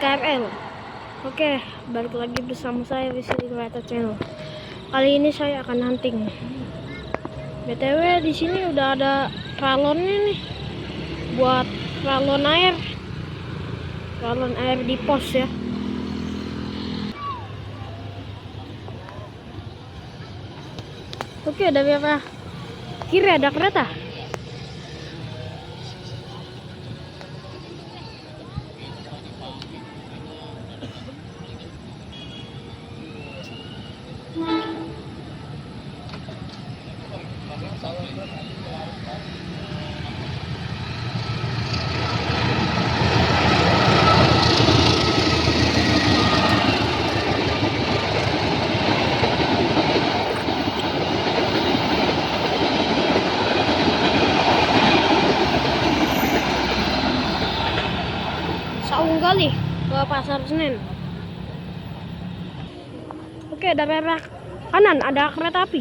KRL. Oke, balik lagi bersama saya Wisili Creator Channel. Kali ini saya akan hunting. BTW di sini udah ada ralonnya nih, buat ralon air di pos ya. Oke, dari arah kiri ada kereta. Saung kali ke Pasar Senen. Oke, dari arah kanan ada kereta api.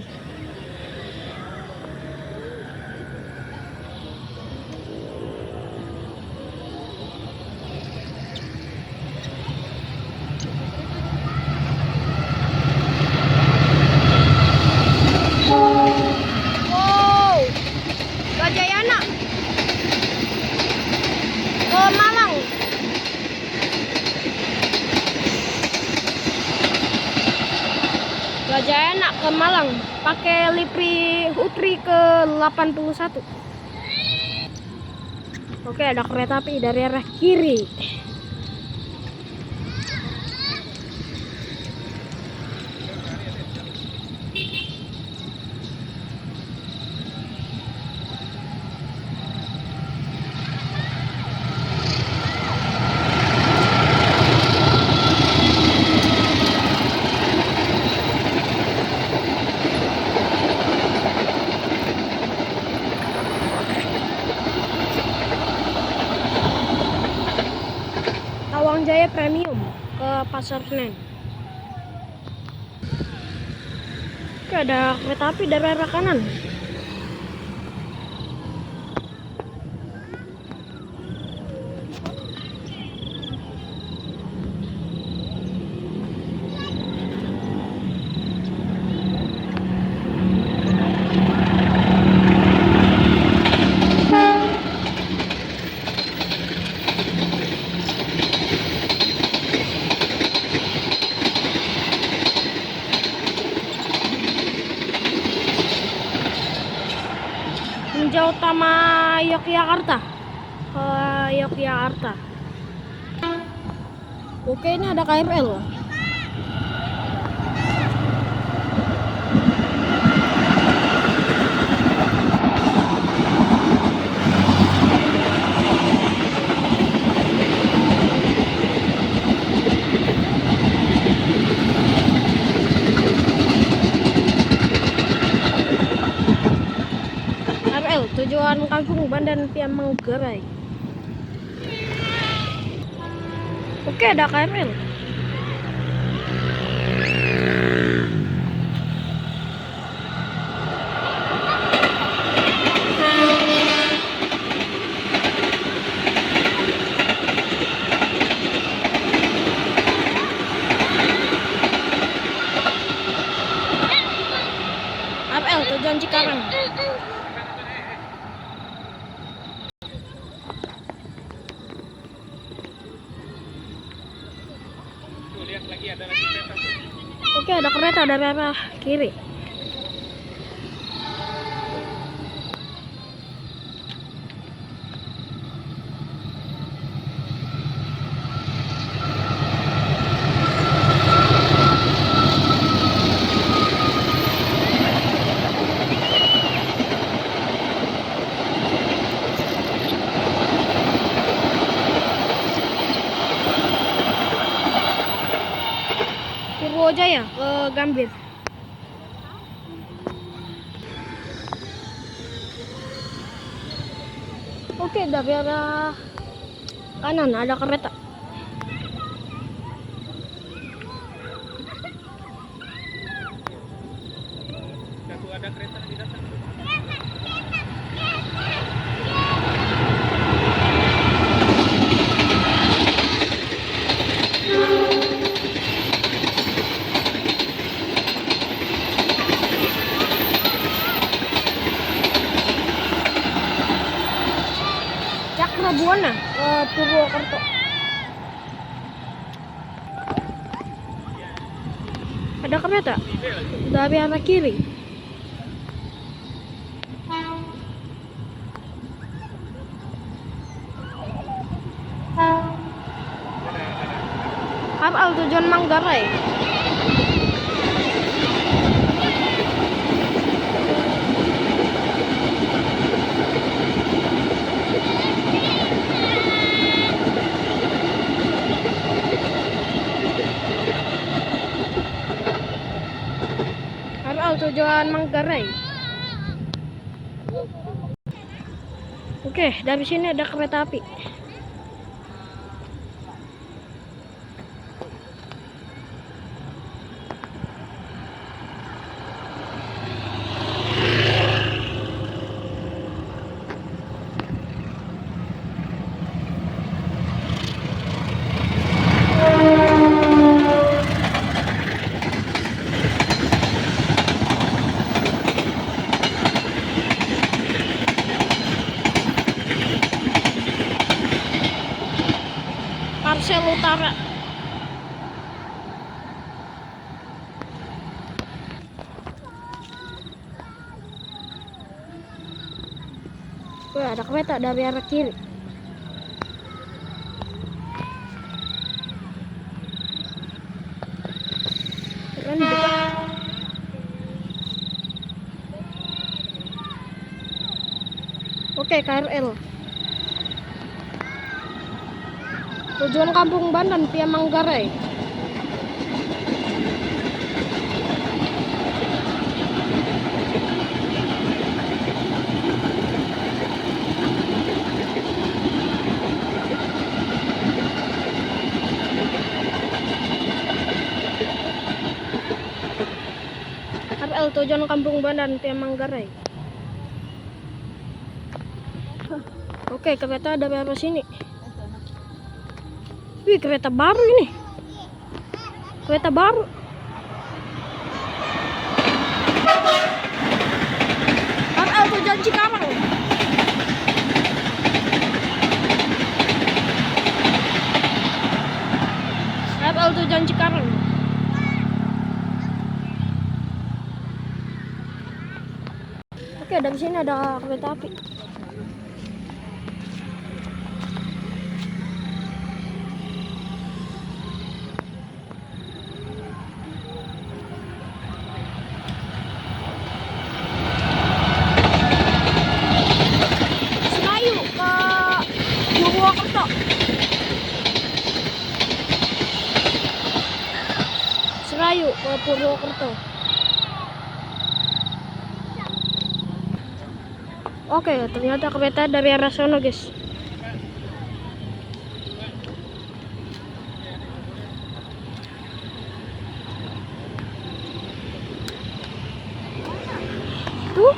Wow, Gajayana ke Malang. Gajayana ke Malang pakai Lipri Utri ke 81. Oke, ada kereta api dari arah kiri. Tawang Jaya Premium ke Pasar Senen. Oke, ada kereta api dari arah kanan. Ninja Utama Yogyakarta ke Yogyakarta. Oke, ini ada KRL. Tujuan Kampung Bandan Piam Manggarai. Oke, ada KRL. KRL tujuan Cikarang. Oke, ada kereta dari arah kiri. Purwojaya ke Gambir. Oke, dari arah kanan ada kereta. Ada kereta di depan. Purwokerto. Ada kereta dari arah kiri. KRL tujuan Manggarai. KRL tujuan Manggarai. Oke, dari sini ada kereta api. Parsel Utara. Wah, ada kereta dari arah kiri. Keren banget. Oke, KRL. Tujuan Kampung Bandan via Manggarai. KRL tujuan Kampung Bandan via Manggarai. Oke, kereta dari arah sini. Wih, kereta baru ini. Kereta baru. KRL tujuan Cikarang. KRL tujuan Cikarang. Oke, dari sini ada kereta api. Purwokerto. Serayu ke Purwokerto. Oke, ternyata kereta dari arah sono, guys. Tuh.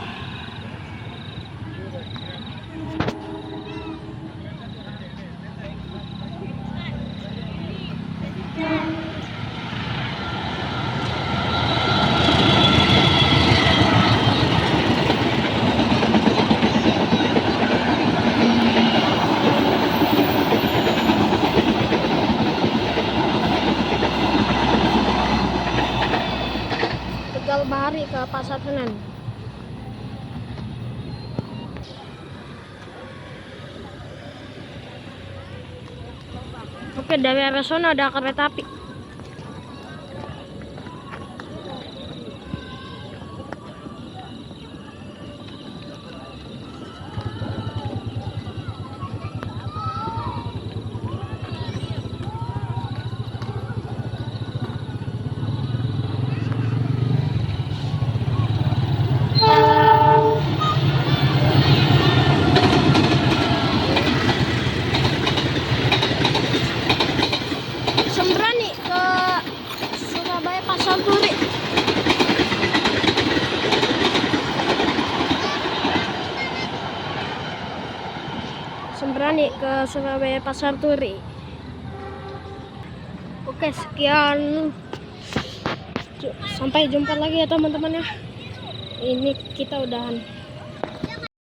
Tegal Bahari ke Pasar Senen. Oke, dari arah sana ada kereta api. Sembrani ke Surabaya Pasar Turi. Sembrani ke Surabaya Pasar Turi. Oke, sekian. Sampai jumpa lagi ya teman-teman ya. Ini kita udahan.